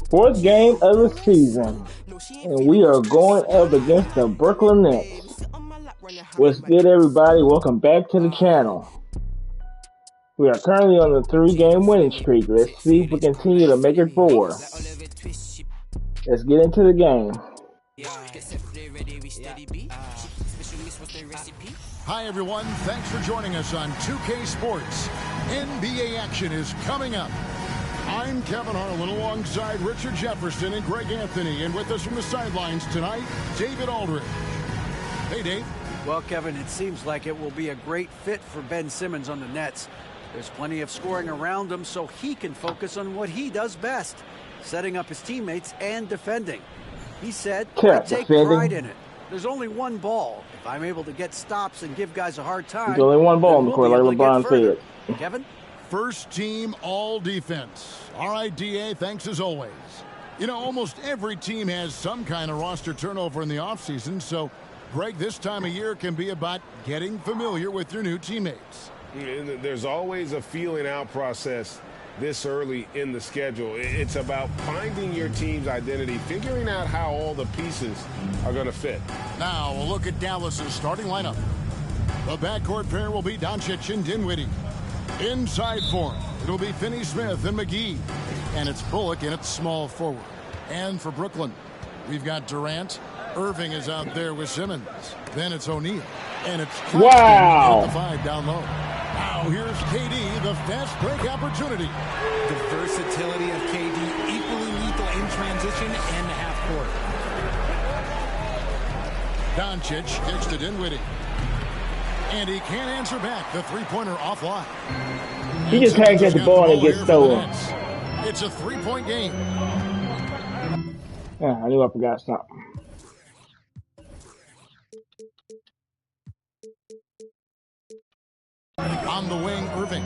Fourth game of the season, and we are going up against the Brooklyn Nets. What's good, everybody? Welcome back to the channel. We are currently on a 3-game winning streak. Let's see if we continue to make it 4. Let's get into the game. Hi, everyone. Thanks for joining us on 2K Sports. NBA action is coming up. I'm Kevin Harlan alongside Richard Jefferson and Greg Anthony. And with us from the sidelines tonight, David Aldridge. Hey, Dave. Well, Kevin, it seems like it will be a great fit for Ben Simmons on the Nets. There's plenty of scoring around him so he can focus on what he does best, setting up his teammates and defending. He said, I take pride in it. There's only one ball. If I'm able to get stops and give guys a hard time, there's only one ball in the court, like LeBron said. Kevin? First team all defense. All right, DA, thanks as always. You know, almost every team has some kind of roster turnover in the offseason, so, Greg, this time of year can be about getting familiar with your new teammates. There's always a feeling out process this early in the schedule. It's about finding your team's identity, figuring out how all the pieces are going to fit. Now, we'll look at Dallas's starting lineup. The backcourt pair will be Doncic and Dinwiddie. Inside for him, it'll be Finney-Smith and McGee. And it's Bullock in its small forward. And for Brooklyn, we've got Durant. Irving is out there with Simmons. Then it's O'Neal. And it's Claxton at the 5 down low. Now here's KD, the fast break opportunity. The versatility of KD, equally lethal in transition and the half court. Doncic kicks to Dinwiddie. And he can't answer back. The three-pointer offline. He just tags at the ball and gets stolen. It's a 3-point game. Yeah, I knew I forgot something. On the wing, Irving.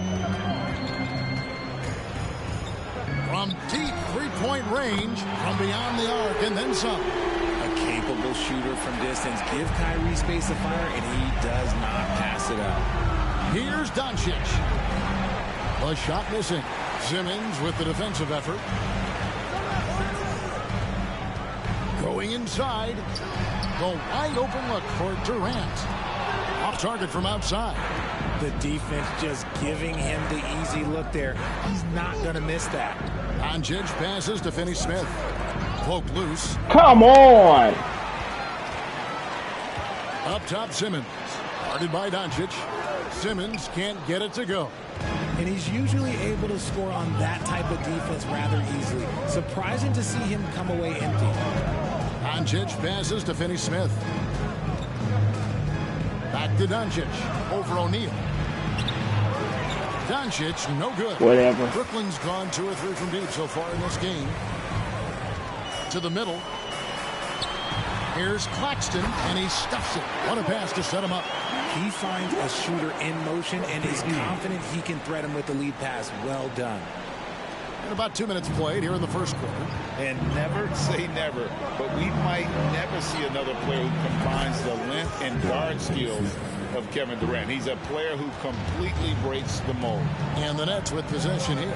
From deep three-point range, from beyond the arc, and then some. A capable shooter from distance. Give Kyrie space to fire, and he does not pass it up. Here's Doncic. The shot missing. Simmons with the defensive effort. Going inside. The wide open look for Durant. Off target from outside. The defense just giving him the easy look there. He's not going to miss that. Doncic passes to Finney-Smith. Poked loose. Come on! Up top, Simmons. Guarded by Doncic. Simmons can't get it to go. And he's usually able to score on that type of defense rather easily. Surprising to see him come away empty. Doncic passes to Finney-Smith. Back to Doncic. Over O'Neal. Doncic, no good. Whatever. Brooklyn's gone 2 or 3 from deep so far in this game. To the middle. Here's Claxton, and he stuffs it. What a pass to set him up. He finds a shooter in motion and is confident he can thread him with the lead pass. Well done. And about 2 minutes played here in the first quarter. And never say never, but we might never see another player who combines the length and guard skills of Kevin Durant. He's a player who completely breaks the mold. And the Nets with possession here.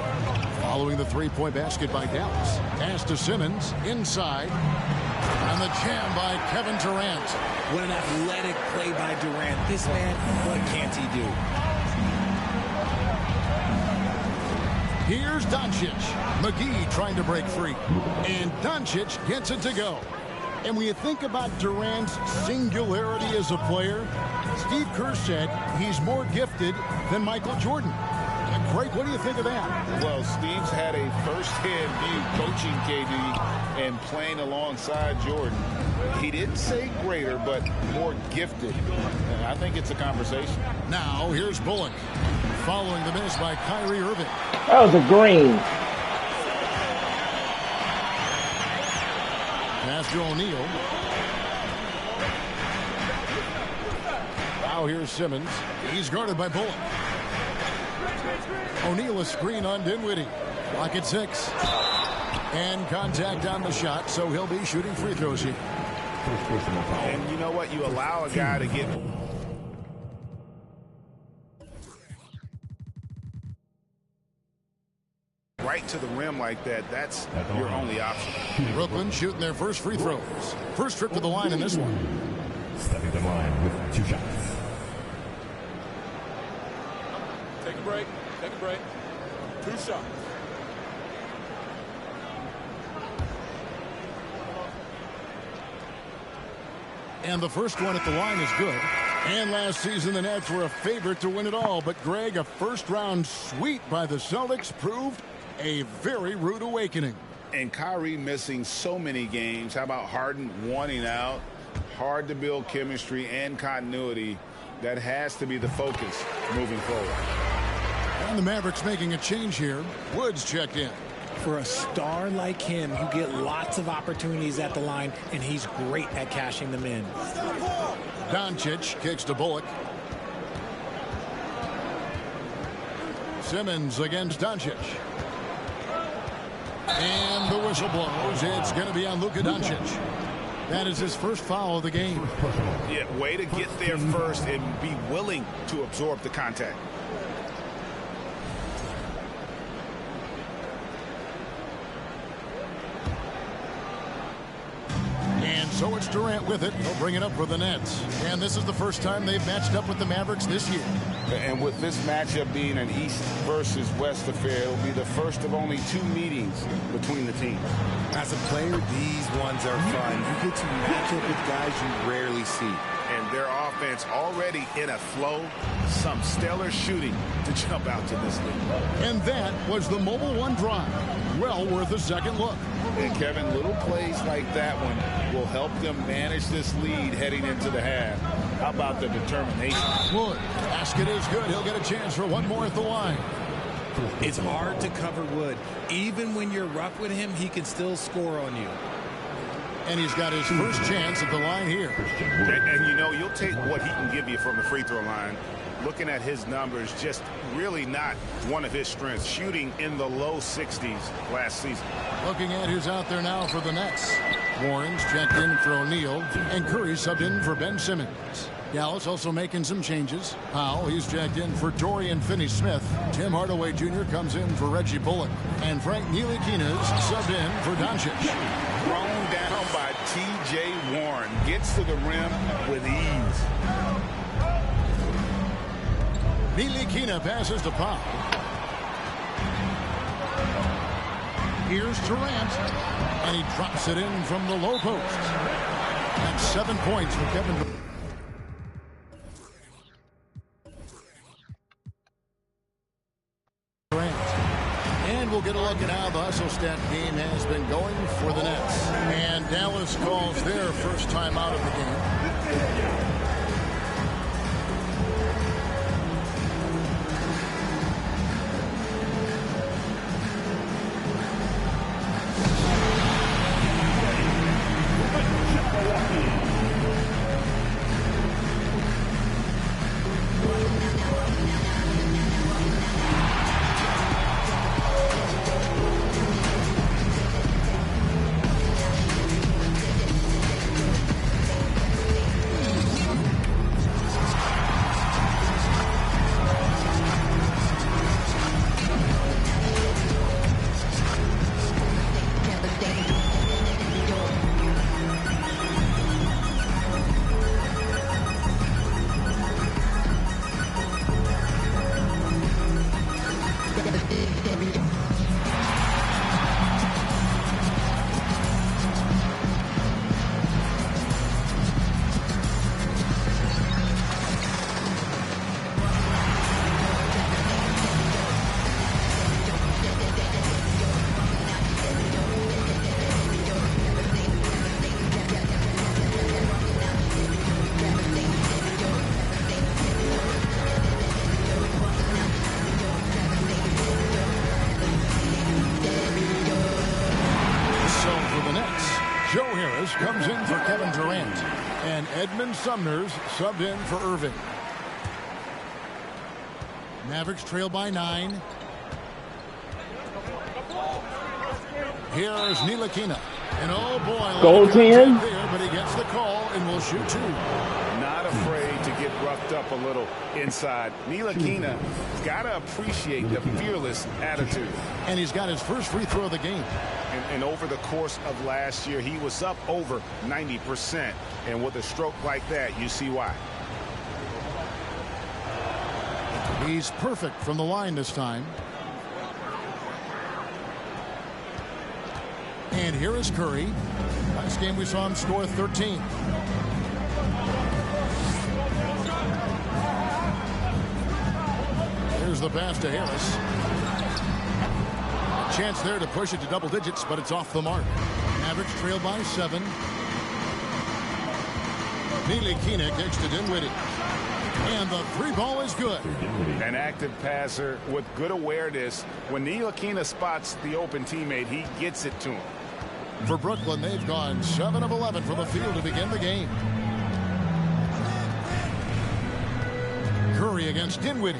Following the three-point basket by Dallas. Pass to Simmons, inside. And the jam by Kevin Durant. What an athletic play by Durant. This man, what can't he do? Here's Doncic. McGee trying to break free. And Doncic gets it to go. And when you think about Durant's singularity as a player, Steve Kerr said he's more gifted than Michael Jordan. And Craig, what do you think of that? Well, Steve's had a first-hand view coaching KD and playing alongside Jordan. He didn't say greater, but more gifted. And I think it's a conversation. Now, here's Bullock. Following the miss by Kyrie Irving. That was a green. Pass to O'Neal. Now here's Simmons. He's guarded by Bullock. O'Neal a screen on Dinwiddie. Clock at 6. And contact on the shot, so he'll be shooting free throws here. And you know what? You allow a guy to get right to the rim like that. That's your only option. Brooklyn shooting their first free throws. First trip to the line in this one. Stepping to the line with 2 shots. Take a break. Take a break. 2 shots. And the first one at the line is good. And last season, the Nets were a favorite to win it all. But, Greg, a first-round sweep by the Celtics proved a very rude awakening. And Kyrie missing so many games. How about Harden wanting out? Hard to build chemistry and continuity. That has to be the focus moving forward. And the Mavericks making a change here. Woods checked in. For a star like him, you get lots of opportunities at the line, and he's great at cashing them in. Doncic kicks to Bullock. Simmons against Doncic. And the whistle blows. It's going to be on Luka Doncic. That is his first foul of the game. Yeah, way to get there first and be willing to absorb the contact. So it's Durant with it. He'll bring it up for the Nets. And this is the first time they've matched up with the Mavericks this year. And with this matchup being an East versus West affair, it'll be the first of only 2 meetings between the teams. As a player, these ones are fun. You get to match up with guys you rarely see. And their offense already in a flow. Some stellar shooting to jump out to this league. And that was the Mobile One drive. Well worth a second look. And Kevin, little plays like that one will help them manage this lead heading into the half. How about the determination? Wood, basket is good. He'll get a chance for one more at the line. It's hard to cover Wood. Even when you're rough with him, he can still score on you. And he's got his first chance at the line here. And you know, you'll take what he can give you from the free throw line. Looking at his numbers, just really not one of his strengths. Shooting in the low 60s last season. Looking at who's out there now for the Nets. Warren's checked in for O'Neal, and Curry subbed in for Ben Simmons. Dallas also making some changes. Powell, he's checked in for Dorian Finney-Smith. Tim Hardaway Jr. comes in for Reggie Bullock. And Frank Ntilikina's subbed in for Doncic. Thrown down by T.J. Warren. Gets to the rim with ease. Ntilikina passes to Powell. Here's Durant. And he drops it in from the low post. And 7 points for Kevin Durant. And we'll get a look at how the hustle stat game has been going for the Nets. And Dallas calls their first time out of the game. Comes in for Kevin Durant. And Edmund Sumner's subbed in for Irving. Mavericks trail by 9. Here's Ntilikina. And oh boy, goaltend there, but he gets the call and will shoot 2. Not afraid to get roughed up a little inside. Ntilikina got to appreciate the fearless attitude. And he's got his first free throw of the game. And over the course of last year, he was up over 90%. And with a stroke like that, you see why. He's perfect from the line this time. And here is Curry. Last game we saw him score 13. Here's the pass to Harris. A chance there to push it to double digits, but it's off the mark. Mavericks trail by 7. Ntilikina kicks to Dinwiddie. And the 3-ball is good. An active passer with good awareness. When Ntilikina spots the open teammate, he gets it to him. For Brooklyn, they've gone 7 of 11 from the field to begin the game. Curry against Dinwiddie.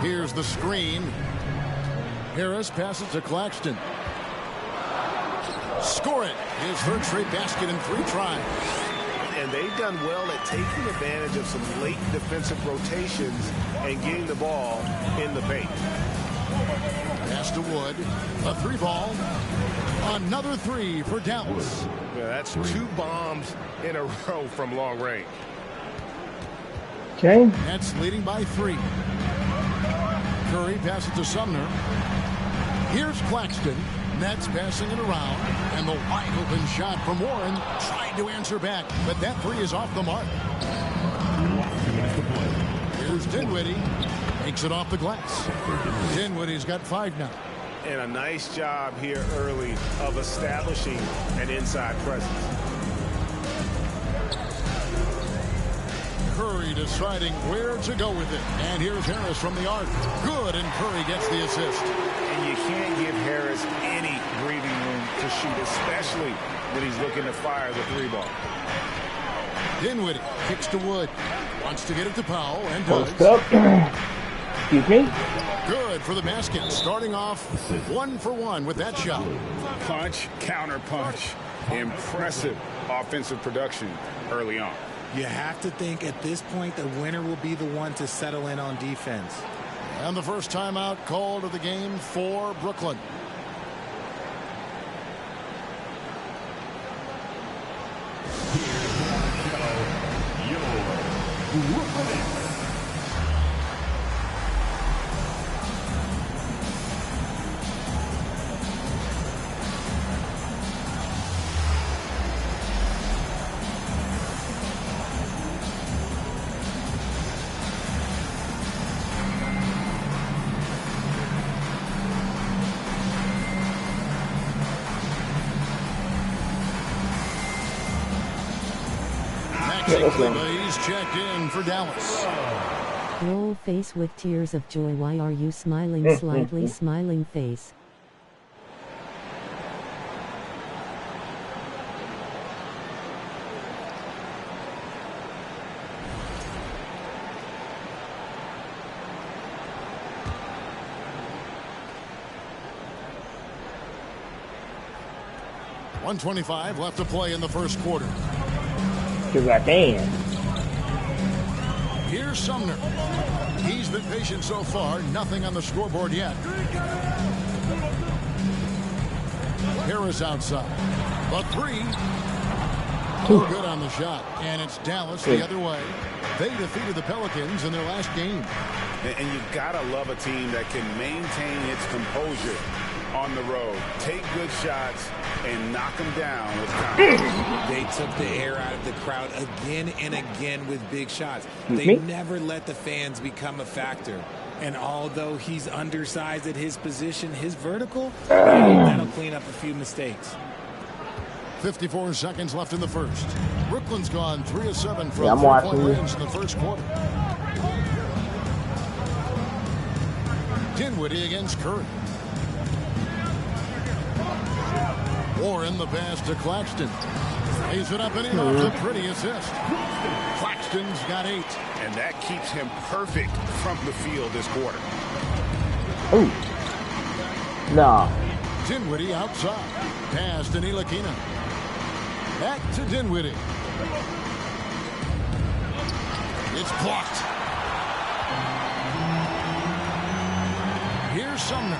Here's the screen. Harris passes to Claxton. Score it. His third straight basket in 3 tries. And they've done well at taking advantage of some late defensive rotations and getting the ball in the paint. Pass to Wood. A 3-ball. Another 3 for Dallas. Yeah, that's 2 bombs in a row from long range. Okay. Nets leading by 3. Curry passes to Sumner. Here's Claxton. Nets passing it around. And the wide open shot from Warren. Tried to answer back, but that 3 is off the mark. Here's Dinwiddie. Takes it off the glass. Dinwiddie's got 5 now. And a nice job here early of establishing an inside presence. Curry deciding where to go with it. And here's Harris from the arc. Good, and Curry gets the assist. And you can't give Harris any breathing room to shoot, especially when he's looking to fire the 3-ball. Dinwiddie kicks to Wood. Wants to get it to Powell, and does. Excuse me. Good for the basket. Starting off 1 for 1 with that shot. Punch, counter punch. Impressive offensive production early on. You have to think at this point the winner will be the one to settle in on defense. And the first timeout called of the game for Brooklyn. He's checked in for Dallas. Roll face with tears of joy. Why are you smiling? Slightly smiling face. .125 left to play in the first quarter. Because I can. Here's Sumner. He's been patient so far. Nothing on the scoreboard yet. Harris outside. But 3. Oh, good on the shot. And it's Dallas the other way. They defeated the Pelicans in their last game. And you've got to love a team that can maintain its composure on the road. Take good shots and knock them down with confidence. They took the air out of the crowd again and again with big shots. They never let the fans become a factor. And although he's undersized at his position, his vertical, that'll clean up a few mistakes. 54 seconds left in the first. Brooklyn's gone 3 of 7 from 3-point range in the first quarter. Dinwiddie against Curry. Warren the pass to Claxton. Lays it up and in off the pretty assist. Claxton's got 8. And that keeps him perfect from the field this quarter. Ooh. Nah. Dinwiddie outside. Pass to Ntilikina. Back to Dinwiddie. It's blocked. Here's Sumner.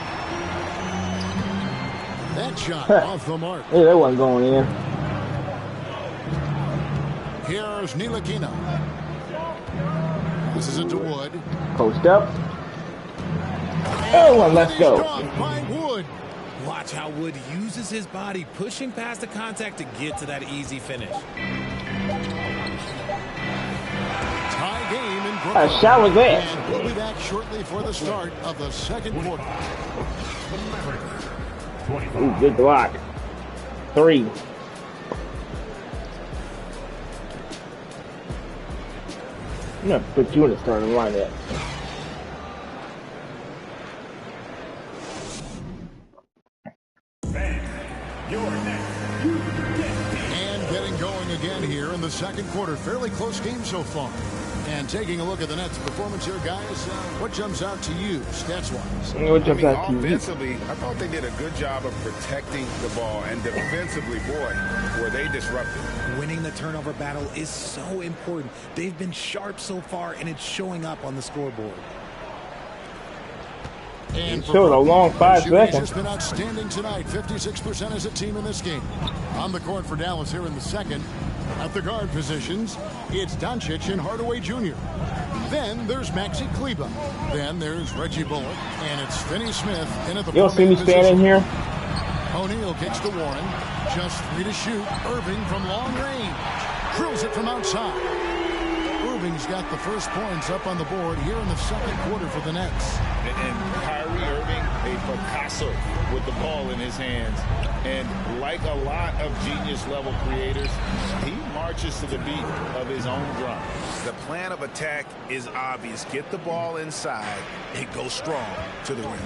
That shot off the mark. Hey, that wasn't going in. Here's Ntilikina. This is it to Wood. Post up. Oh, and let's go. By Wood. Watch how Wood uses his body, pushing past the contact to get to that easy finish. Tie game in Brooklyn. A shot was there. And we'll be back shortly for the start of the second quarter. Ooh, good block. 3. I'm gonna put you in the starting lineup. And getting going again here in the second quarter. Fairly close game so far. And taking a look at the Nets' performance here, guys, what jumps out to you, stats-wise? What jumps out to you? Offensively, I thought they did a good job of protecting the ball. And defensively, boy, were they disruptive. Winning the turnover battle is so important. They've been sharp so far, and it's showing up on the scoreboard. And showed a long 5 seconds. Has been outstanding tonight. 56% as a team in this game. On the court for Dallas here in the second. At the guard positions, it's Doncic and Hardaway Jr. Then there's Maxi Kleber. Then there's Reggie Bullock. And it's Finney Smith in at the You don't see me standing here? O'Neal kicks to Warren. Just 3 to shoot. Irving from long range. Drills it from outside. Irving's got the first points up on the board here in the second quarter for the Nets. And Kyrie Irving, a Picasso with the ball in his hands. And like a lot of genius-level creators, he marches to the beat of his own drum. The plan of attack is obvious. Get the ball inside and go strong to the rim.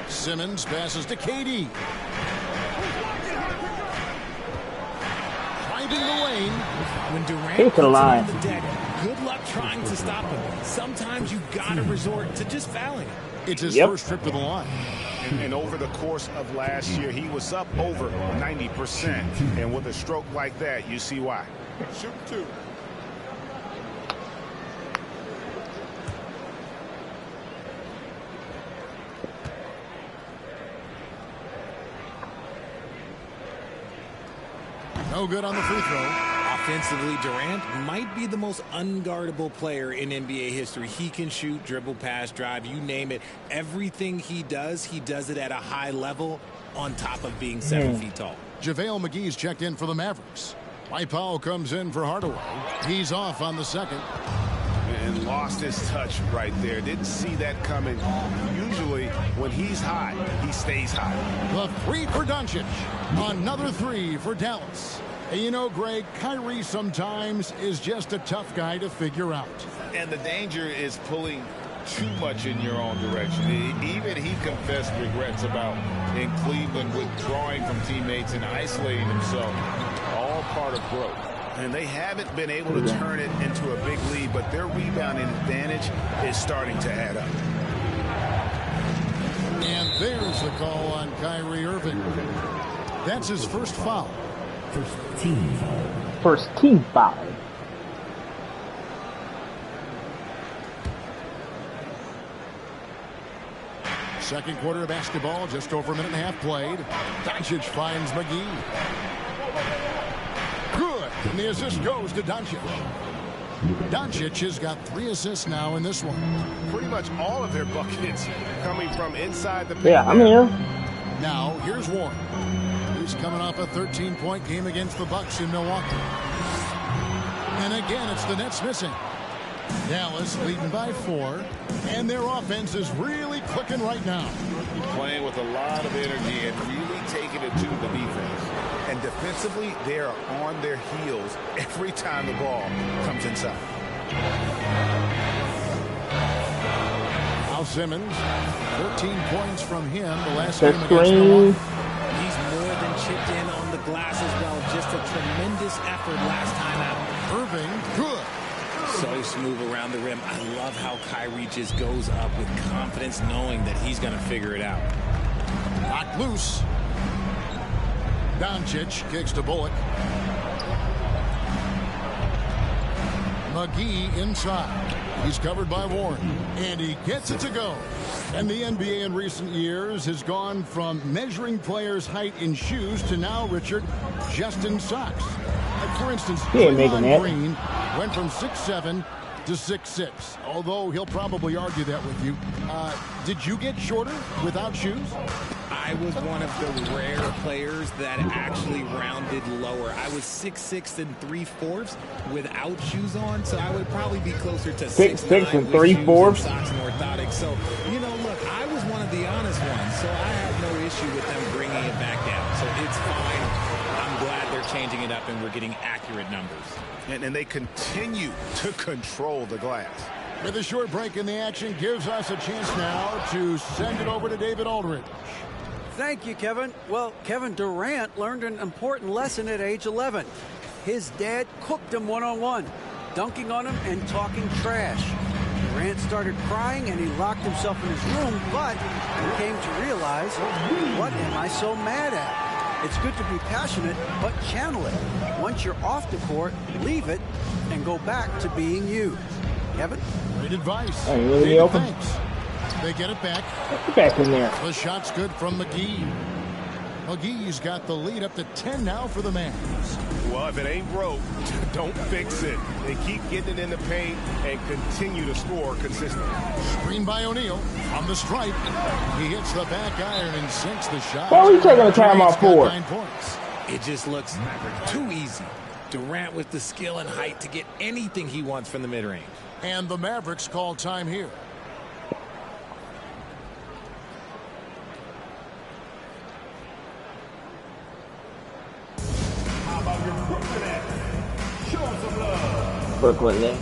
Simmons passes to KD. Finding the lane. When Durant Take the line. puts him on the deck, good luck trying to stop him. Sometimes you gotta resort to just fouling him. It's his first trip to the line. And over the course of last year, he was up over 90%. And with a stroke like that, you see why. Shoot 2. No good on the free throw. Offensively, Durant might be the most unguardable player in NBA history. He can shoot, dribble, pass, drive, you name it. Everything he does it at a high level on top of being 7 feet tall. JaVale McGee's checked in for the Mavericks. Mike Powell comes in for Hardaway. He's off on the second. And lost his touch right there. Didn't see that coming. Usually, when he's high, he stays high. The 3 for Doncic. Another 3 for Dallas. And you know, Greg, Kyrie sometimes is just a tough guy to figure out. And the danger is pulling too much in your own direction. Even he confessed regrets about in Cleveland withdrawing from teammates and isolating himself. All part of growth. And they haven't been able to turn it into a big lead, but their rebounding advantage is starting to add up. And there's the call on Kyrie Irving. That's his first foul. First team foul. Second quarter of basketball, just over a minute and a half played. Doncic finds McGee. Good. And the assist goes to Doncic. Doncic has got 3 assists now in this one. Pretty much all of their buckets coming from inside the paint. Yeah, I'm here. Now, here's Warren. He's coming off a 13-point game against the Bucks in Milwaukee. And again, it's the Nets missing. Dallas leading by 4, and their offense is really clicking right now. Playing with a lot of energy and really taking it to the defense. And defensively, they are on their heels every time the ball comes inside. Now Simmons, 13 points from him the last The game against screen. Milwaukee. He's more than chipped in on the glass as well. Just a tremendous effort last time out. Irving, good. So smooth around the rim. I love how Kyrie just goes up with confidence, knowing that he's going to figure it out. Knocked loose. Doncic kicks to Bullock. McGee inside. He's covered by Warren. And he gets it to go. And the NBA in recent years has gone from measuring players' height in shoes to now, Richard, just in socks. Like for instance, Draymond Green went from 6'7" to 6'6", although he'll probably argue that with you. Did you get shorter without shoes? I was one of the rare players that actually rounded lower. I was 6'6" and 3/4 without shoes on, so I would probably be closer to 6'6" and 3/4 socks and orthotics. So, you know, look, I was one of the honest ones, so I have no issue with them bringing it back down. So it's fine. I'm glad they're changing it up and we're getting accurate numbers. And they continue to control the glass. With a short break in the action, gives us a chance now to send it over to David Aldridge. Thank you, Kevin. Well, Kevin Durant learned an important lesson at age 11. His dad cooked him one-on-one, dunking on him and talking trash. Durant started crying and he locked himself in his room, but he came to realize, what am I so mad at? It's good to be passionate, but channel it. Once you're off the court, leave it and go back to being you. Kevin? Great advice. Hey, you really open? Thanks. They get it back. Get back in there. The shot's good from McGee. McGee's got the lead up to 10 now for the Mavs. Well, if it ain't broke, don't fix it. They keep getting it in the paint and continue to score consistently. Screen by O'Neal on the stripe. He hits the back iron and sinks the shot. What are you taking the timeout for? 9 points. It just looks too easy. Durant with the skill and height to get anything he wants from the mid-range. And the Mavericks call time here. Brooklyn Nets.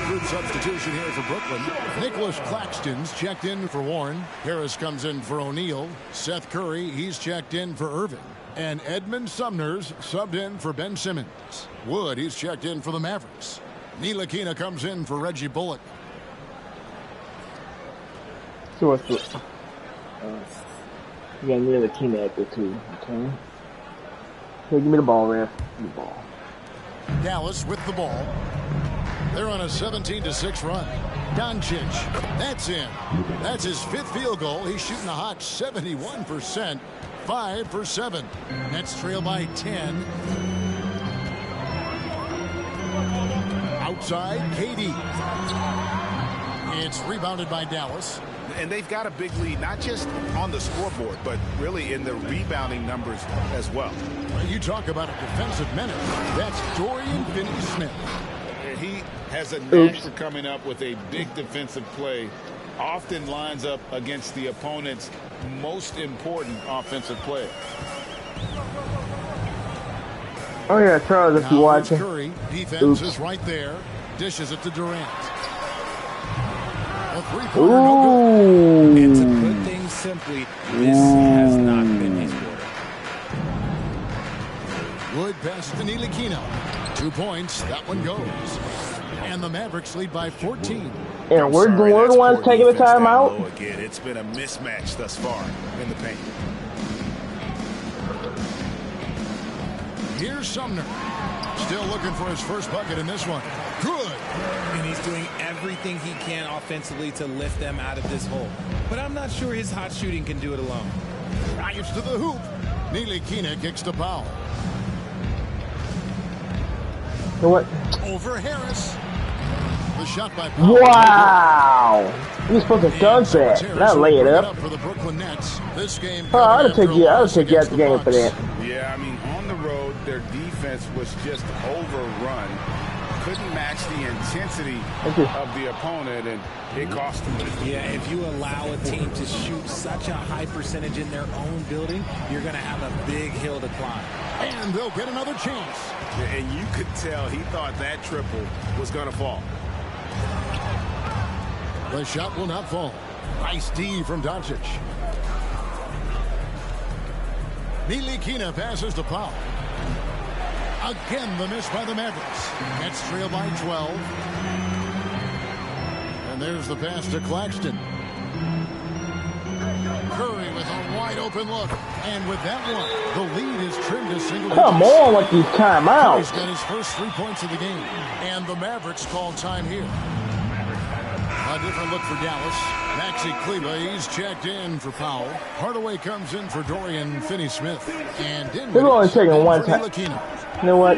Good substitution here for Brooklyn. Nicholas Claxton's checked in for Warren. Harris comes in for O'Neal. Seth Curry, he's checked in for Irving. And Edmund Sumner's subbed in for Ben Simmons. Wood, he's checked in for the Mavericks. Ntilikina comes in for Reggie Bullock. So what's the... you got Ntilikina at the 2, okay? Hey, give me the ball, ref. Give me the ball. Dallas with the ball. They're on a 17-6 run. Doncic, that's in. That's his 5th field goal. He's shooting a hot 71%. 5 for 7. Nets trail by 10. Outside, KD. It's rebounded by Dallas. And they've got a big lead, not just on the scoreboard, but really in the rebounding numbers as well. You talk about a defensive menace. That's Dorian Finney-Smith. He has a knack for coming up with a big defensive play. Often lines up against the opponent's most important offensive play. Oh yeah, Charles, if you watching. Curry, defense is right there. Dishes it to Durant. A three-pointer, no good. And to put things simply, this has not been his quarter. Wood passes to Ntilikina. 2 points. That one goes. And the Mavericks lead by 14. And we're the ones taking the timeout. Again, it's been a mismatch thus far in the paint. Here's Sumner. Still looking for his first bucket in this one. Good. And he's doing everything he can offensively to lift them out of this hole. But I'm not sure his hot shooting can do it alone. Drives to the hoop. Ntilikina kicks to Powell. So what? Over Harris. The shot by Powell. Wow! You're supposed to dunk that, not lay it up. For the Brooklyn Nets. This game Oh, I'll take you out the game for that. Yeah, I mean, on the road, their defense was just overrun. Couldn't match the intensity of the opponent, and it cost them. Yeah, if you allow a team to shoot such a high percentage in their own building, you're going to have a big hill to climb. And they'll get another chance. And you could tell he thought that triple was going to fall. The shot will not fall. Nice D from Doncic. Ntilikina passes to Powell. Again, the miss by the Mavericks. Nets trail by 12. And there's the pass to Claxton. Curry with a wide open look. And with that one, the lead is trimmed to single digits. Come on with these timeouts. He's got his first 3 points of the game. And the Mavericks call time here. A different look for Dallas. Maxi Kleber, he's checked in for Powell. Hardaway comes in for Dorian Finney-Smith. And Dinwiddie. They're only taking one time. You know what?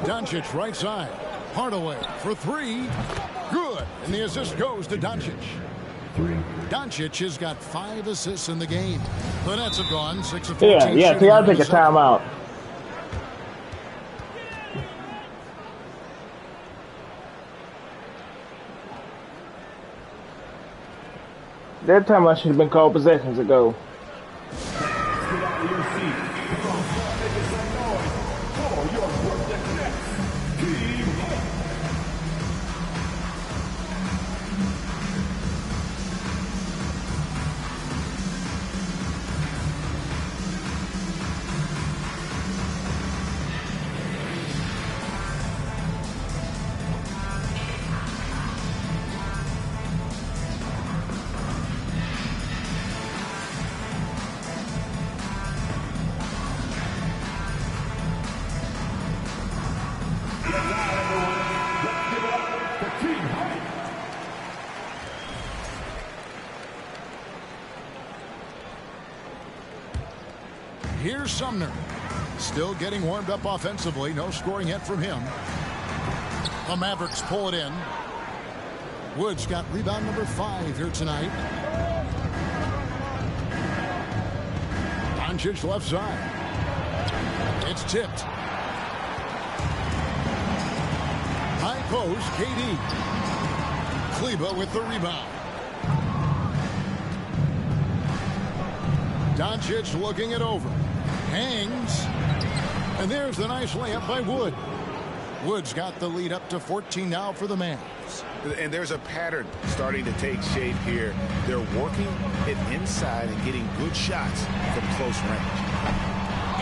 Doncic right side. Hardaway for 3. Good. And the assist goes to Doncic. Doncic has got 5 assists in the game. The Nets have gone 6 of 14. Yeah, so y'all take a timeout. That time I should have been called possessions ago. Here's Sumner. Still getting warmed up offensively. No scoring yet from him. The Mavericks pull it in. Woods got rebound number 5 here tonight. Doncic left side. It's tipped. High post, KD. Kleber with the rebound. Doncic looking it over. Hangs. And there's the nice layup by Wood. Wood's got the lead up to 14 now for the Mavs. And there's a pattern starting to take shape here. They're working it inside and getting good shots from close range.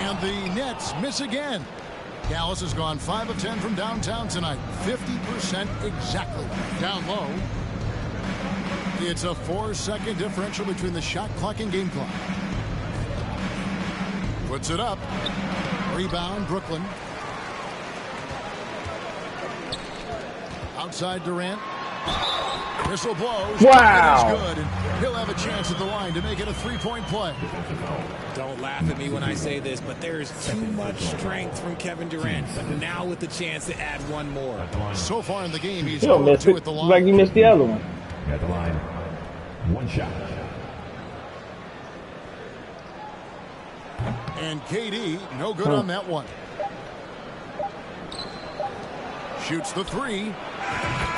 And the Nets miss again. Dallas has gone 5 of 10 from downtown tonight. 50% exactly. Down low. It's a 4-second differential between the shot clock and game clock. Puts it up. Rebound, Brooklyn. Outside Durant. Whistle blows. Wow. It is good. And he'll have a chance at the line to make it a 3-point play. Don't laugh at me when I say this, but there's too much strength from Kevin Durant. Now with the chance to add one more. So far in the game, he's He'll miss 2 it. at the line. Like he missed the other one. At the line, 1 shot. And KD, no good on that one. Shoots the 3.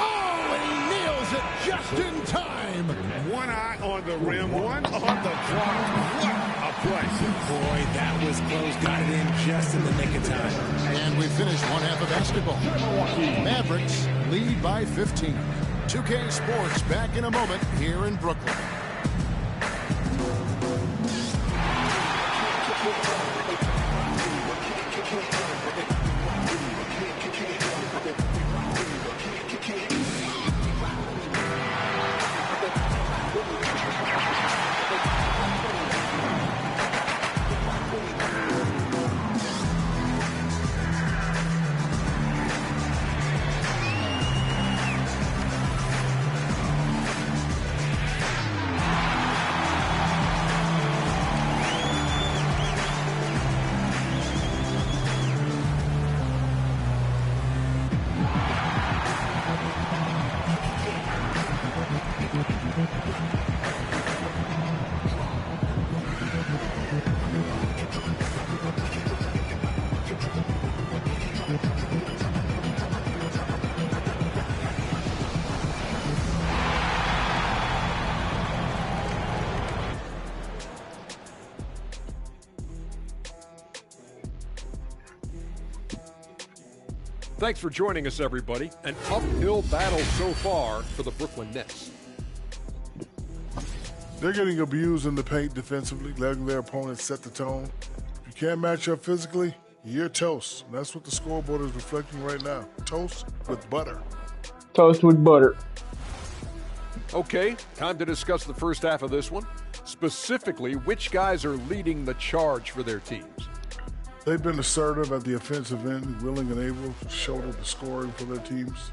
Oh, and he nails it just in time. One eye on the rim, one on the clock. What a play. Boy, that was close. Got it in just in the nick of time. And we finished one half of basketball. Mavericks lead by 15. 2K Sports back in a moment here in Brooklyn. Thanks for joining us, everybody. An uphill battle so far for the Brooklyn Nets. They're getting abused in the paint defensively, letting their opponents set the tone. If you can't match up physically, you're toast. And that's what the scoreboard is reflecting right now. Toast with butter. Toast with butter. Okay, time to discuss the first half of this one. Specifically, which guys are leading the charge for their teams? They've been assertive at the offensive end, willing and able to shoulder the scoring for their teams.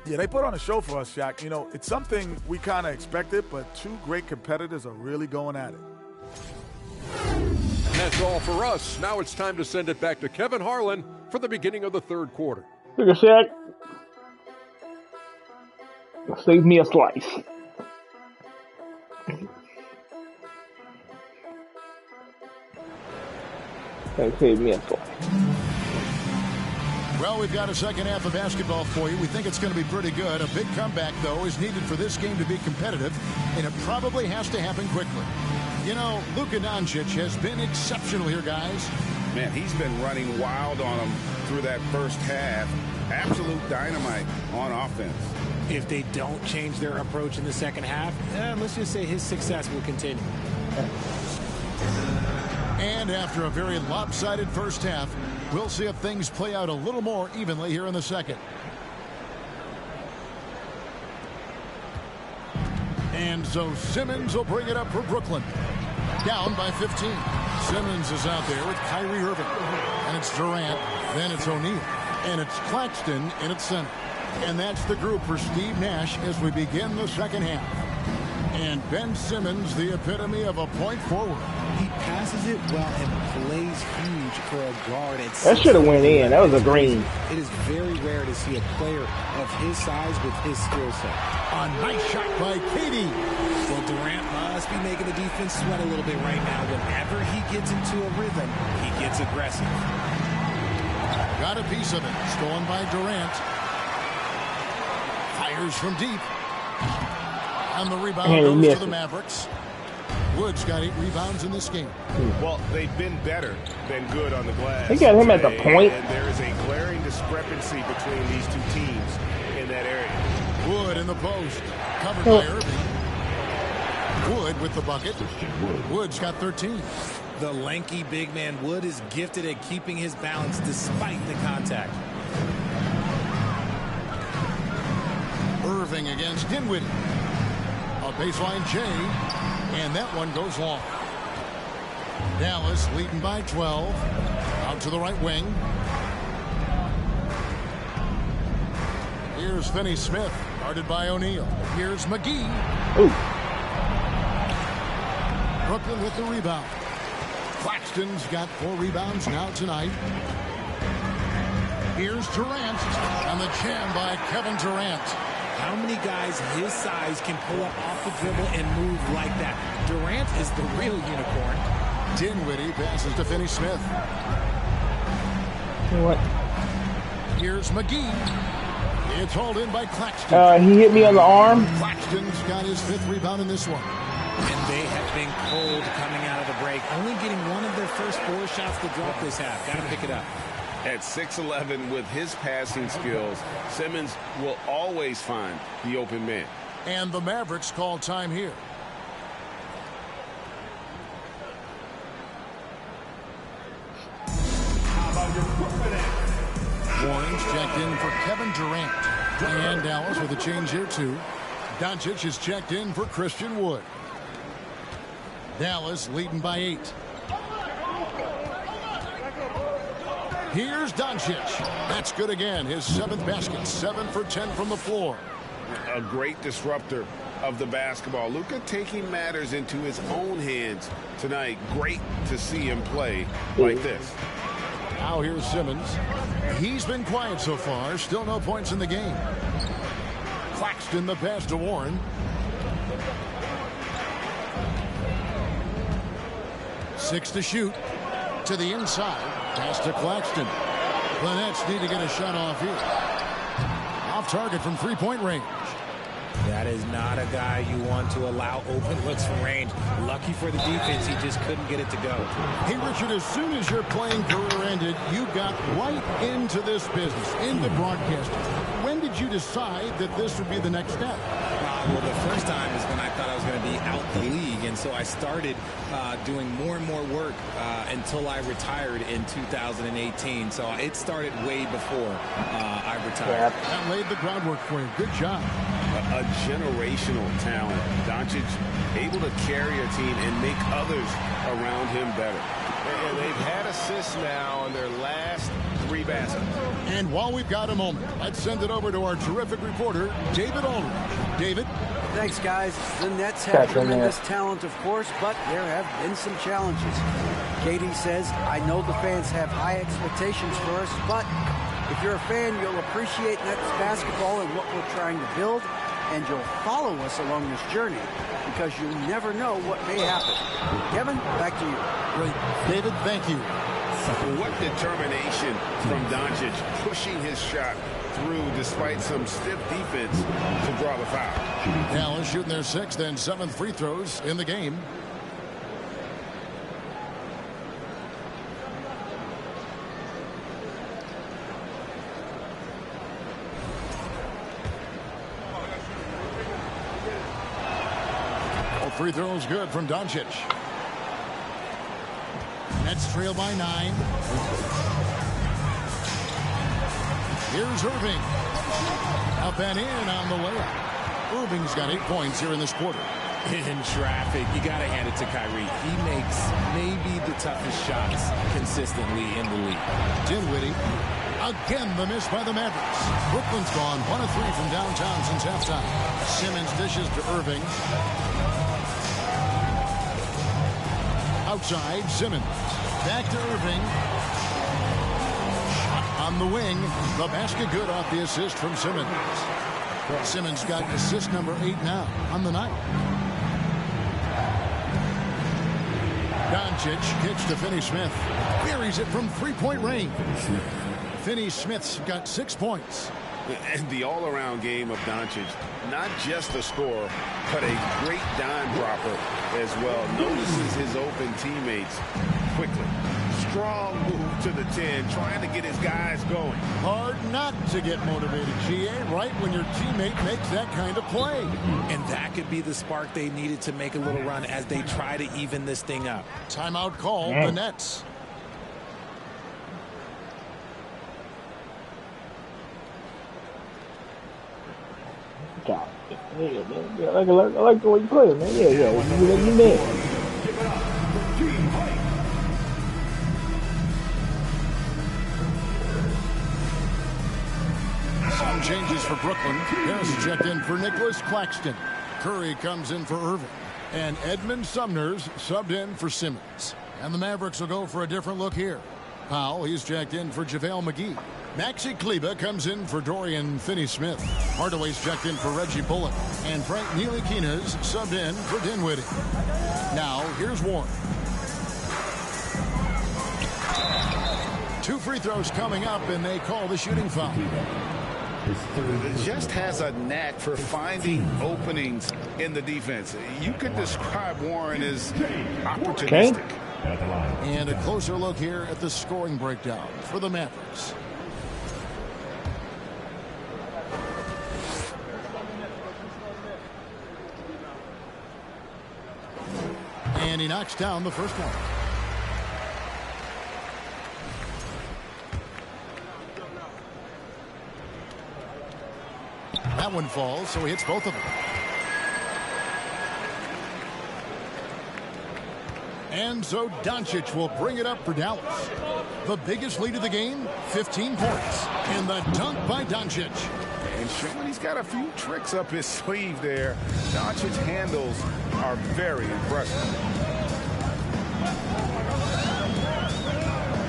Yeah, they put on a show for us, Shaq. You know, it's something we kind of expected, but two great competitors are really going at it. And that's all for us. Now it's time to send it back to Kevin Harlan for the beginning of the third quarter. Take a sec. Save me a slice. Save me a slice. Well, we've got a second half of basketball for you. We think it's going to be pretty good. A big comeback, though, is needed for this game to be competitive, and it probably has to happen quickly. You know, Luka Doncic has been exceptional here, guys. Man, he's been running wild on them through that first half. Absolute dynamite on offense. If they don't change their approach in the second half, let's just say his success will continue. And after a very lopsided first half, we'll see if things play out a little more evenly here in the second. And so Simmons will bring it up for Brooklyn. Down by 15. Simmons is out there with Kyrie Irving. And it's Durant. Then it's O'Neal. And it's Claxton in its center. And that's the group for Steve Nash as we begin the second half. And Ben Simmons, the epitome of a point forward. He passes it well and plays huge for a guard. That should have went in. That was a green. It is very rare to see a player of his size with his skill set. A nice shot by KD. Well, Durant must be making the defense sweat a little bit right now. Whenever he gets into a rhythm, he gets aggressive. Got a piece of it. Stolen by Durant. Fires from deep. And the rebound goes to the Mavericks. Wood's got 8 rebounds in this game. Well, they've been better than good on the glass. They got him at the point. And there is a glaring discrepancy between these two teams in that area. Wood in the post. Covered by Irving. Wood with the bucket. Wood's got 13. The lanky big man Wood is gifted at keeping his balance despite the contact. Irving against Dinwiddie. A baseline J, and that one goes long. Dallas leading by 12. Out to the right wing. Here's Finney-Smith, guarded by O'Neal. Here's McGee. Ooh. Brooklyn with the rebound. Claxton's got 4 rebounds now tonight. Here's Durant, and the jam by Kevin Durant. How many guys his size can pull up off the dribble and move like that? Durant is the real unicorn. Dinwiddie passes to Finney-Smith. What? Here's McGee. It's hauled in by Claxton. He hit me on the arm. Claxton's got his 5th rebound in this one. And they have been cold coming out of the break. Only getting one of their first 4 shots to drop this half. Got to pick it up. At 6'11", with his passing skills, Simmons will always find the open man. And the Mavericks call time here. Warren's checked in for Kevin Durant. And Dallas with a change here too. Doncic is checked in for Christian Wood. Dallas leading by 8. Here's Doncic. That's good again. His 7th basket. 7 for 10 from the floor. A great disruptor of the basketball. Luka taking matters into his own hands tonight. Great to see him play like this. Now here's Simmons. He's been quiet so far. Still no points in the game. Claxton the pass to Warren. Six to shoot. To the inside. Pass to Claxton. The Nets need to get a shot off here. Off target from 3-point range. Yeah, That is not a guy you want to allow open looks from range. Lucky for the defense, he just couldn't get it to go. Hey, Richard, as soon as your playing career ended, you got right into this business, into broadcasting. When did you decide that this would be the next step? Well, the first time is when I thought I was going to be out the league, and so I started doing more and more work until I retired in 2018. So it started way before I retired. That laid the groundwork for you. Good job. A generational talent. Doncic able to carry a team and make others around him better. And they've had assists now on their last 3 baskets. And while we've got a moment, let's send it over to our terrific reporter, David Aldridge. David? Thanks, guys. The Nets have tremendous talent, of course, but there have been some challenges. Katie says, I know the fans have high expectations for us, but if you're a fan, you'll appreciate Nets basketball and what we're trying to build, and you'll follow us along this journey because you never know what may happen. Kevin, back to you. Great. David, thank you. What determination from Doncic, pushing his shot through despite some stiff defense to draw the foul. Dallas shooting their 6th and 7th free throws in the game. All free throws good from Doncic. Nets trail by 9. Here's Irving. Up and in on the layup. Irving's got 8 points here in this quarter. In traffic, you got to hand it to Kyrie. He makes maybe the toughest shots consistently in the league. Dinwiddie. Again, the miss by the Mavericks. Brooklyn's gone 1 of 3 from downtown since halftime. Simmons dishes to Irving. Outside, Simmons. Back to Irving. Shot on the wing. The basket good off the assist from Simmons. Simmons got assist number 8 now on the night. Doncic kicks to Finney-Smith. Buries it from 3-point range. Finney-Smith's got 6 points. And the all-around game of Doncic, not just a scorer, but a great dime dropper as well. Notices his open teammates quickly. Strong move to the 10, trying to get his guys going. Hard not to get motivated, GA, right when your teammate makes that kind of play. And that could be the spark they needed to make a little run as they try to even this thing up. Timeout call, the Nets. God. Yeah, I like the way you play, man. Yeah. You man. Some changes for Brooklyn. Harris checked in for Nicholas Claxton. Curry comes in for Irving. And Edmund Sumner's subbed in for Simmons. And the Mavericks will go for a different look here. Powell, he's checked in for JaVale McGee. Maxi Kleber comes in for Dorian Finney-Smith. Hardaway's checked in for Reggie Bullock. And Frank Ntilikina's subbed in for Dinwiddie. Now, here's Warren. 2 free throws coming up, and they call the shooting foul. Just has a knack for finding openings in the defense. You could describe Warren as opportunistic. And a closer look here at the scoring breakdown for the Mavericks. And he knocks down the first one. That one falls, so he hits both of them. And so Doncic will bring it up for Dallas. The biggest lead of the game, 15 points. And the dunk by Doncic. And showing he's got a few tricks up his sleeve there. Doncic's handles are very impressive.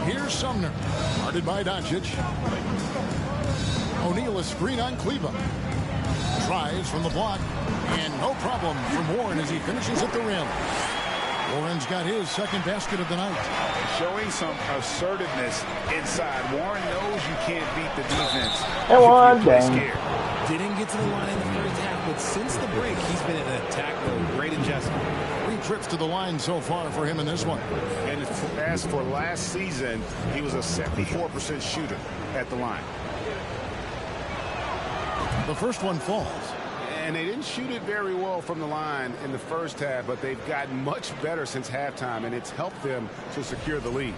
Here's Sumner. Guarded by Doncic. O'Neal a screen on Kleber. Tries from the block. And no problem from Warren as he finishes at the rim. Warren's got his second basket of the night. Showing some assertiveness inside. Warren knows you can't beat the defense. Come on, Didn't get to the line in the first half, but since the break, he's been in an attack mode. Great adjustment. 3 trips to the line so far for him in this one. And as for last season, he was a 74% shooter at the line. The first one falls. And they didn't shoot it very well from the line in the first half, but they've gotten much better since halftime, and it's helped them to secure the lead.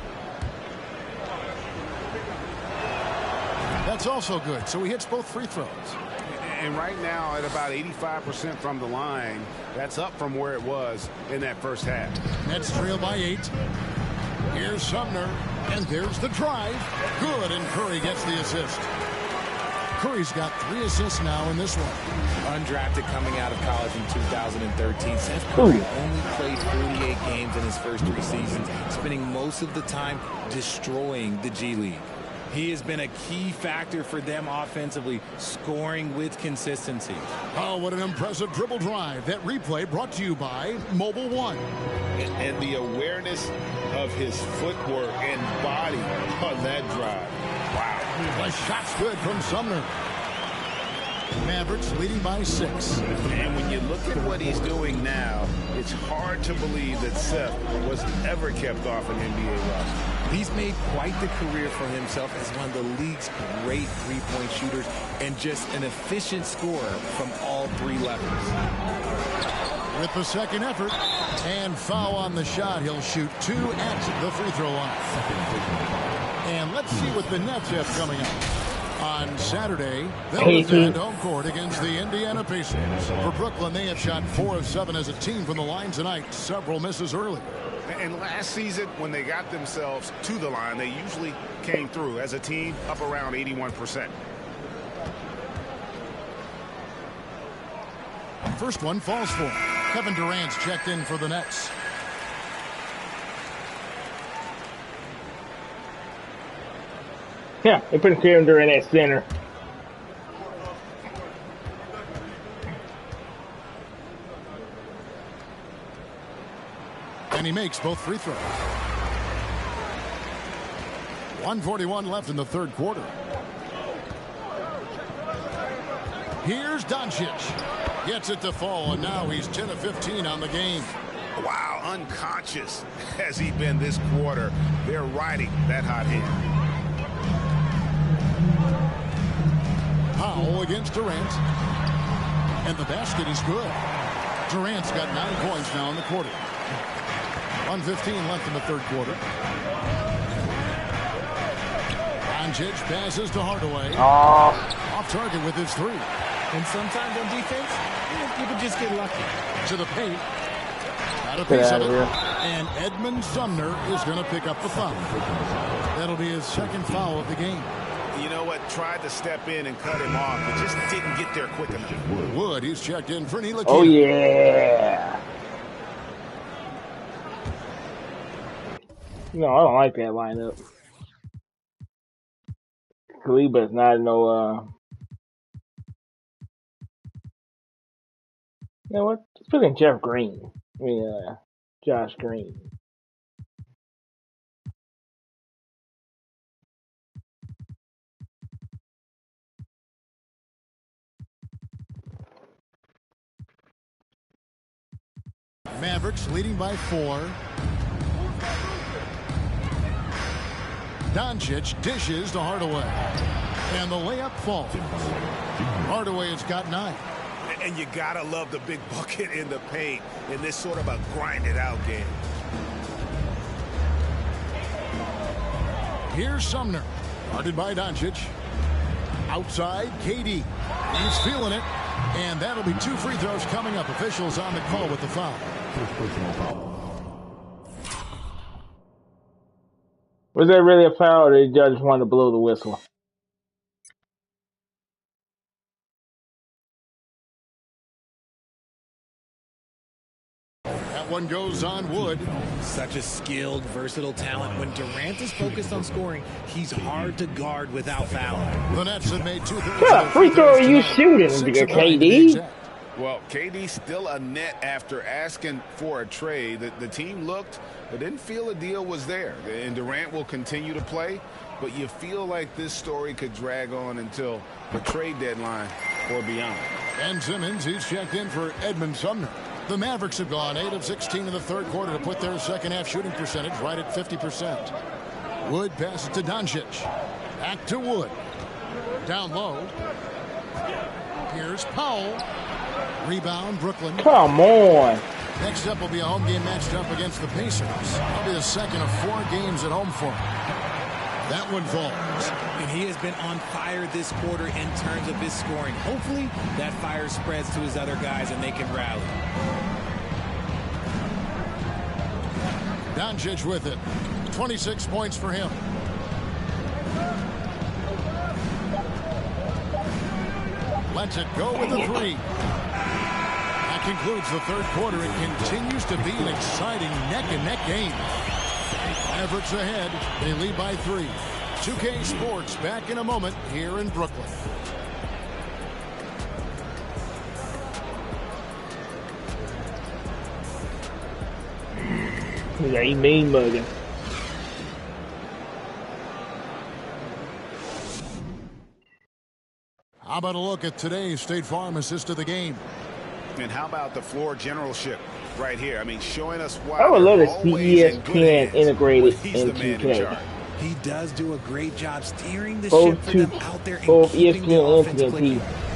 That's also good, so he hits both free throws. And right now at about 85% from the line, that's up from where it was in that first half. Nets trail by 8. Here's Sumner, and there's the drive. Good, and Curry gets the assist. Curry's got 3 assists now in this one. Undrafted coming out of college in 2013. Seth Curry only played 48 games in his first 3 seasons, spending most of the time destroying the G League. He has been a key factor for them offensively, scoring with consistency. Oh, what an impressive dribble drive. That replay brought to you by Mobile One. And the awareness of his footwork and body on that drive. Wow. The shot's good from Sumner. Mavericks leading by 6. And when you look at what he's doing now, it's hard to believe that Seth was ever kept off an NBA roster. He's made quite the career for himself as one of the league's great three-point shooters and just an efficient scorer from all 3 levels. With the second effort and foul on the shot, he'll shoot 2 at the free throw line. And let's see what the Nets have coming up. On Saturday, they'll defend home court against the Indiana Pacers. For Brooklyn, they have shot 4 of 7 as a team from the line tonight. Several misses early. And last season, when they got themselves to the line, they usually came through as a team up around 81%. First one falls for him. Kevin Durant's checked in for the Nets. Yeah, they put Kevin Durant at center. And he makes both free throws. 1:41 left in the third quarter. Here's Doncic. Gets it to fall, and now he's 10 of 15 on the game. Wow, unconscious has he been this quarter. They're riding that hot hand. Powell against Durant. And the basket is good. Durant's got 9 points now in the quarter. 1:15 left in the third quarter. Doncic passes to Hardaway. Off target with his 3. And sometimes on defense, you can just get lucky. To the paint. Got a piece of it. And Edmund Sumner is going to pick up the foul. That'll be his second foul of the game. You know what? Tried to step in and cut him off, but just didn't get there quick enough. Wood, he's checked in for Ntilikina. Oh, yeah. No, I don't like that lineup. Kaliba's not no, you know what? Let's put in Jeff Green. I mean, Josh Green. Mavericks leading by 4. Doncic dishes to Hardaway. And the layup falls. Hardaway has got 9. And you gotta love the big bucket in the paint in this sort of a grinded out game. Here's Sumner. Guarded by Doncic. Outside, KD. He's feeling it. And that'll be 2 free throws coming up. Officials on the call with the foul. Was that really a foul, or did the judge want to blow the whistle? That one goes on Wood. Such a skilled, versatile talent. When Durant is focused on scoring, he's hard to guard without fouling. The Nets have made 2 What free throw are you shooting, KD? Well, KD still a net after asking for a trade. The team looked but didn't feel a deal was there. And Durant will continue to play, but you feel like this story could drag on until the trade deadline or beyond. Ben Simmons, he's checked in for Edmund Sumner. The Mavericks have gone 8 of 16 in the third quarter to put their second half shooting percentage right at 50%. Wood passes to Doncic. Back to Wood. Down low. Here's Powell. Rebound, Brooklyn. Come on. Next up will be a home game matched up against the Pacers. That'll be the second of 4 games at home for him. That one falls. And he has been on fire this quarter in terms of his scoring. Hopefully that fire spreads to his other guys and they can rally. Doncic with it. 26 points for him. Lets it go with a 3. That concludes the third quarter. It continues to be an exciting neck-and-neck game. Mavericks ahead. They lead by 3. 2K Sports back in a moment here in Brooklyn. He mean mugging. How about a look at today's State Farm assist of the game? And how about the floor generalship right here? I mean, showing us why. I would love to see ESPN integrated in 2K. He does do a great job steering the both ship for them out there and both keeping the ESPN offense and clicking. TNT.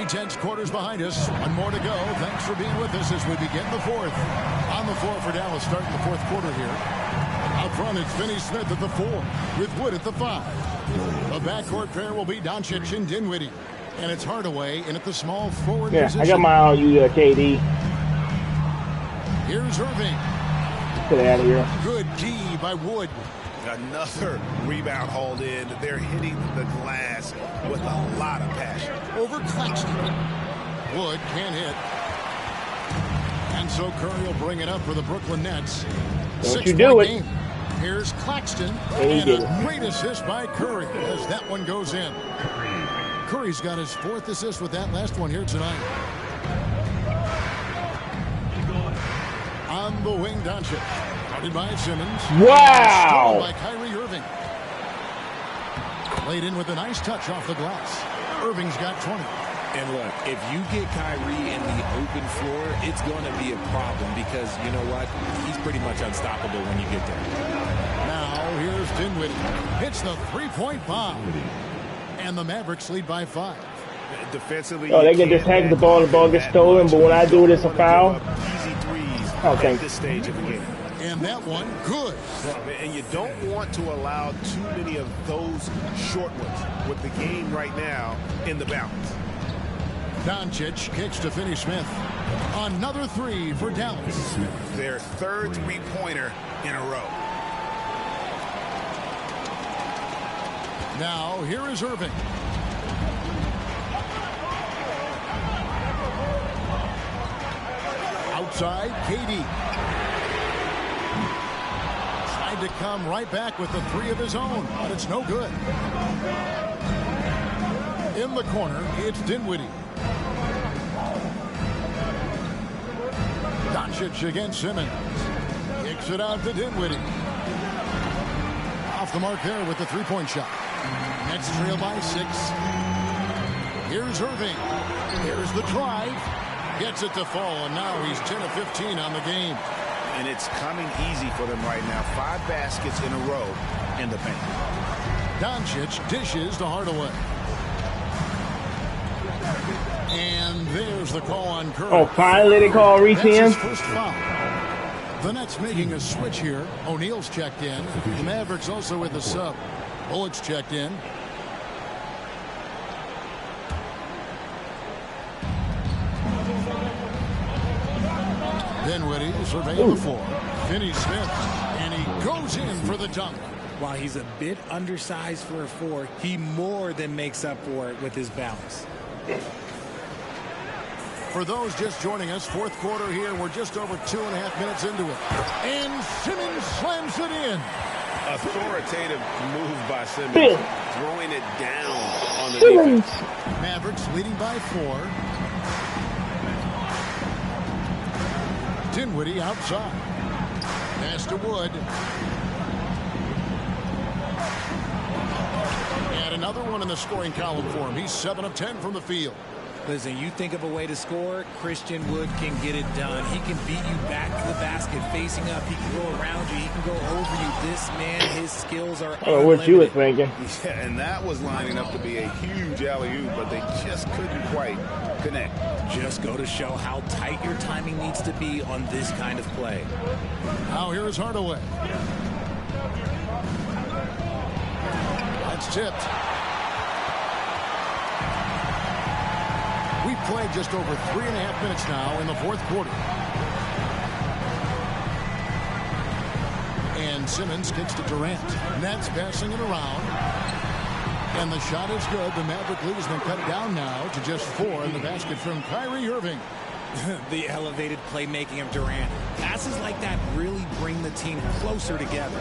3/10 quarters behind us. One more to go. Thanks for being with us as we begin the fourth. On the floor for Dallas starting the fourth quarter here. Out front, it's Finney-Smith at the 4 with Wood at the 5. The backcourt pair will be Doncic and Dinwiddie. And it's Hardaway in at the small forward position. I got my eye on you, KD. Here's Irving. Get out of here. Good D by Wood. Another rebound hauled in. They're hitting the glass with a lot of passion. Over Claxton. Wood can't hit. And so Curry will bring it up for the Brooklyn Nets. Don't you do it. Game. Here's Claxton. And a great assist by Curry as that one goes in. Curry's got his 4th assist with that last one here tonight. On the wing, Doncic. Guarded by Simmons. Wow! By Kyrie Irving. Laid in with a nice touch off the glass. Irving's got 20. And look, if you get Kyrie in the open floor, it's going to be a problem because, you know what, he's pretty much unstoppable when you get there. Now, here's Dinwiddie. Hits the three-point bomb. And the Mavericks lead by 5. Defensively, they can just tag the ball gets stolen, but when I do it, it's a foul. Easy threes at this stage of the game. And that one, good. And you don't want to allow too many of those short ones with the game right now in the balance. Doncic kicks to Finney-Smith. Another 3 for Dallas. Their 3rd three-pointer in a row. Now, here is Irving. Outside, KD. Tried to come right back with the 3 of his own, but it's no good. In the corner, it's Dinwiddie. Doncic against Simmons. Kicks it out to Dinwiddie. Off the mark there with the 3-point shot. Nets trail by 6. Here's Irving. Here's the drive. Gets it to fall, and now he's 10 of 15 on the game. And it's coming easy for them right now. 5 baskets in a row in the paint. Doncic dishes to Hardaway. And there's the call on Curry. Oh, finally they call That's his re-10. first foul. The Nets making a switch here. O'Neal's checked in. The Mavericks also with a sub. Bullock's checked in. Dinwiddie surveying the floor. Finney-Smith, and he goes in for the dunk. While he's a bit undersized for a 4, he more than makes up for it with his balance. For those just joining us, fourth quarter here. We're just over 2.5 minutes into it. And Simmons slams it in. Authoritative move by Simmons. Big. Throwing it down on the Simmons. defense. Mavericks leading by 4. Dinwiddie outside. Pass to Wood. another one in the scoring column for him. He's 7 of 10 from the field. Listen, you think of a way to score, Christian Wood can get it done. He can beat you back to the basket facing up. He can go around you. He can go over you. This man, his skills are unlimited. What you was thinking. Yeah, and that was lining up to be a huge alley-oop, but they just couldn't quite connect. Just go to show how tight your timing needs to be on this kind of play. Now here's Hardaway. That's tipped. We've played just over 3.5 minutes now in the fourth quarter. And Simmons kicks to Durant. Nets passing it around. And the shot is good. The Maverick lead has been cut down now to just 4 in the basket from Kyrie Irving. The elevated playmaking of Durant. Passes like that really bring the team closer together.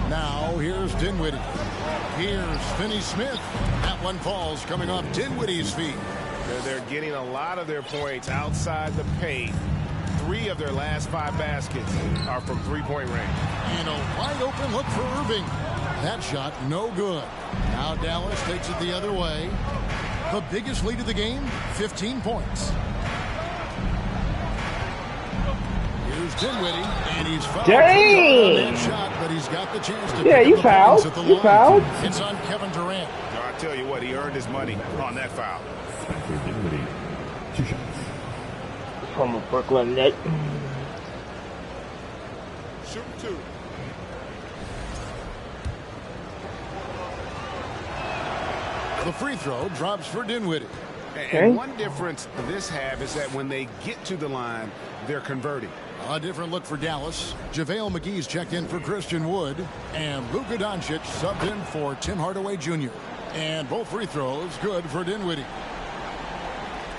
Now here's Dinwiddie. Here's Finney-Smith. That one falls coming off Dinwiddie's feet. They're getting a lot of their points outside the paint. 3 of their last 5 baskets are from three-point range. And a wide open look for Irving. That shot no good. Now Dallas takes it the other way. The biggest lead of the game, 15 points. Here's Dinwiddie, and he's fouled. Dang! On that shot, but he's got the chance to Yeah, pick you up the fouled. points at the You line. fouled. It's on Kevin Durant. No, I tell you what, he earned his money on that foul. Dinwiddie, 2 shots. From a Brooklyn Net. Shoot 2. The free throw drops for Dinwiddie. And one difference this have is that when they get to the line, they're converting. A different look for Dallas. JaVale McGee's checked in for Christian Wood. And Luka Doncic subbed in for Tim Hardaway Jr. And both free throws good for Dinwiddie.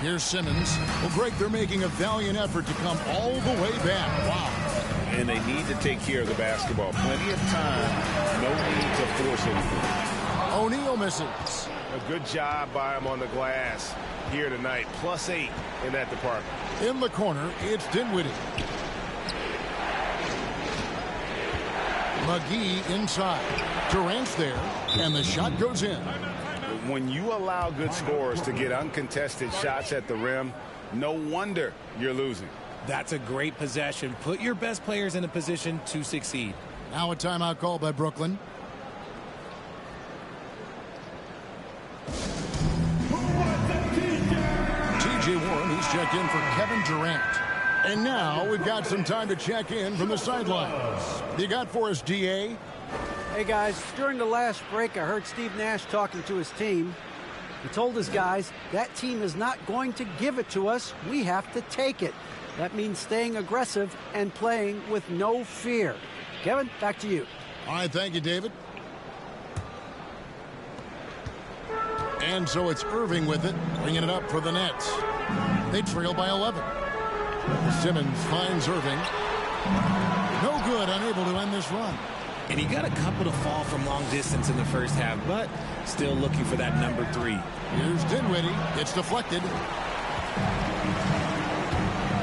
Here's Simmons. Well, Greg, they're making a valiant effort to come all the way back. Wow. And they need to take care of the basketball. Plenty of time. No need to force anything. O'Neal misses. A good job by him on the glass here tonight. +8 in that department. In the corner, it's Dinwiddie. McGee inside. Durant's there, and the shot goes in. When you allow good scorers to get uncontested shots at the rim, no wonder you're losing. That's a great possession. Put your best players in a position to succeed. Now a timeout call by Brooklyn. T.J. Warren, he's checked in for Kevin Durant. And now we've got some time to check in from the sidelines. You got for us, D.A.? Hey, guys, during the last break, I heard Steve Nash talking to his team. He told his guys, that team is not going to give it to us. We have to take it. That means staying aggressive and playing with no fear. Kevin, back to you. All right, thank you, David. And so it's Irving with it, bringing it up for the Nets. They trail by 11. Simmons finds Irving. No good, unable to end this run. And he got a couple to fall from long distance in the first half, but still looking for that number 3. Here's Dinwiddie. It's deflected.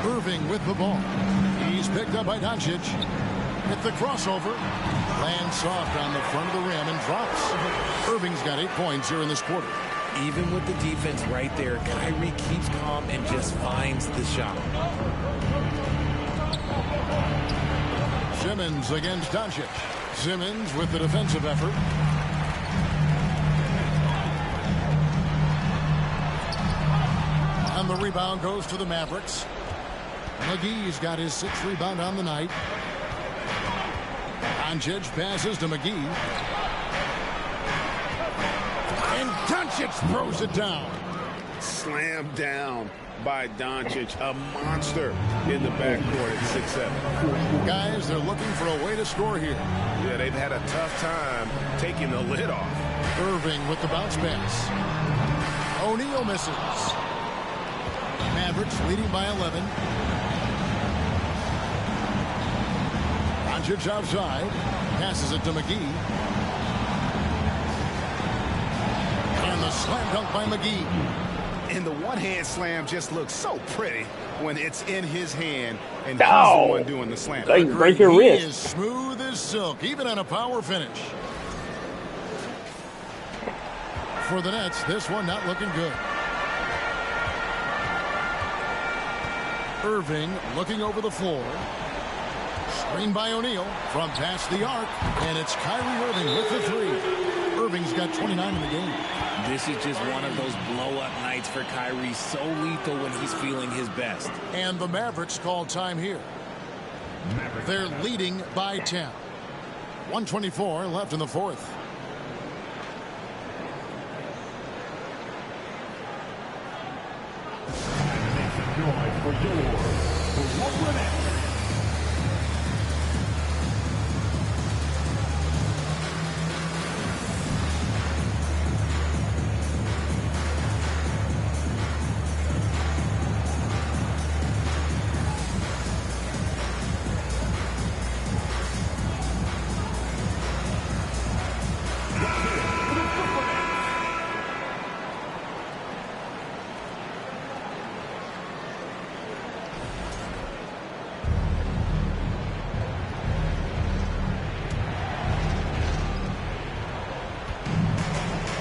Irving with the ball. He's picked up by Doncic. With the crossover. Lands soft on the front of the rim and drops. Irving's got 8 points here in this quarter. Even with the defense right there, Kyrie keeps calm and just finds the shot. Simmons against Doncic. Simmons with the defensive effort. And the rebound goes to the Mavericks. McGee's got his 6th rebound on the night. Doncic passes to McGee. And Doncic throws it down. Slammed down by Doncic, a monster in the backcourt at 6'7". Guys, they're looking for a way to score here. Yeah, they've had a tough time taking the lid off. Irving with the bounce pass. O'Neal misses. Mavericks leading by 11. Doncic outside. Passes it to McGee. And the slam dunk by McGee. And the one-hand slam just looks so pretty when it's in his hand and he's the one doing the slam. Break your He wrist. is smooth as silk, even on a power finish. for the Nets. This one not looking good. Irving looking over the floor. Screen by O'Neal from past the arc. And it's Kyrie Irving with the three. Irving's got 29 in the game. This is just one of those blow-up nights for Kyrie. So lethal when he's feeling his best. And the Mavericks call time here. They're leading by 10. 1:24 left in the fourth.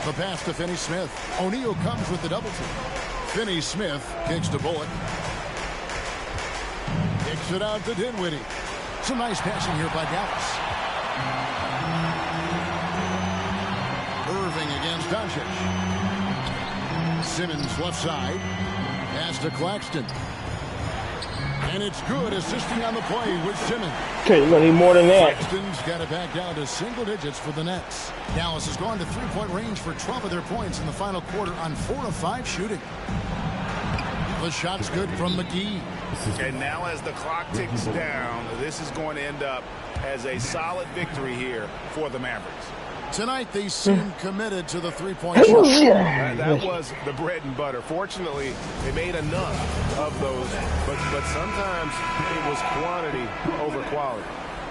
The pass to Finney-Smith. O'Neal comes with the double team. Finney-Smith kicks to Bullock. Kicks it out to Dinwiddie. Some nice passing here by Dallas. Irving against Doncic. Simmons left side. Pass to Claxton. And it's good, assisting on the play with Simmons. Okay, you're going to need more than that. Claxton's got it back down to single digits for the Nets. Dallas has gone to three-point range for 12 of their points in the final quarter on 4 of 5 shooting. The shot's good from McGee. And now as the clock ticks down, this is going to end up as a solid victory here for the Mavericks. Tonight they seem committed to the three-point shot. That was the bread and butter. Fortunately, they made enough of those, but sometimes it was quantity over quality.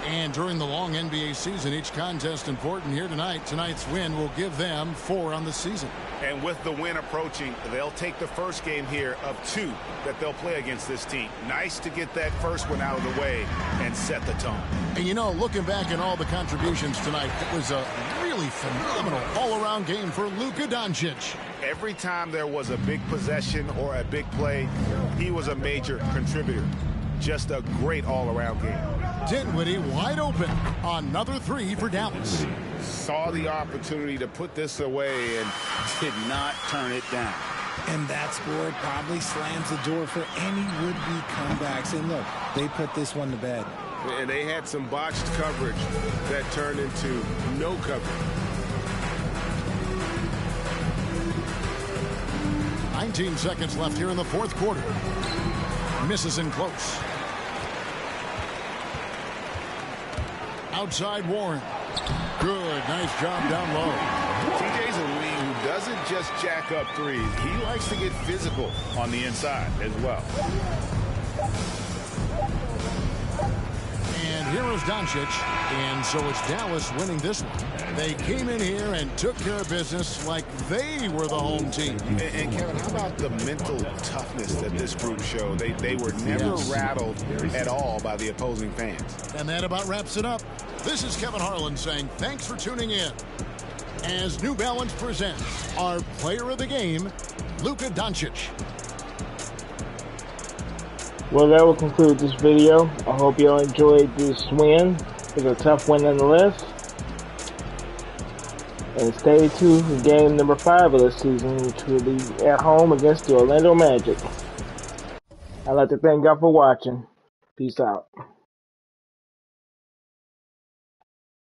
And during the long NBA season, each contest important here tonight. Tonight's win will give them 4 on the season. And with the win approaching, they'll take the first game here of 2 that they'll play against this team. Nice to get that first one out of the way and set the tone. And you know, looking back at all the contributions tonight, it was a really phenomenal all-around game for Luka Doncic. Every time there was a big possession or a big play, he was a major contributor. Just a great all-around game. Dinwiddie wide open. Another 3 for Dallas. Saw the opportunity to put this away and did not turn it down. And that score probably slams the door for any would-be comebacks. And look, they put this one to bed. And they had some botched coverage that turned into no coverage. 19 seconds left here in the fourth quarter. Misses in close. Outside Warren. Good. Nice job down low. TJ's a wing who doesn't just jack up threes. He likes to get physical on the inside as well. And here is Doncic. And so it's Dallas winning this one. They came in here and took care of business like they were the home team. And Kevin, how about the mental toughness that this group showed? They were never rattled at all by the opposing fans. And that about wraps it up. This is Kevin Harlan saying thanks for tuning in as New Balance presents our player of the game, Luka Doncic. Well, that will conclude this video. I hope y'all enjoyed this win. It's a tough win nonetheless. And stay tuned for game number 5 of the season, which will be at home against the Orlando Magic. I'd like to thank y'all for watching. Peace out.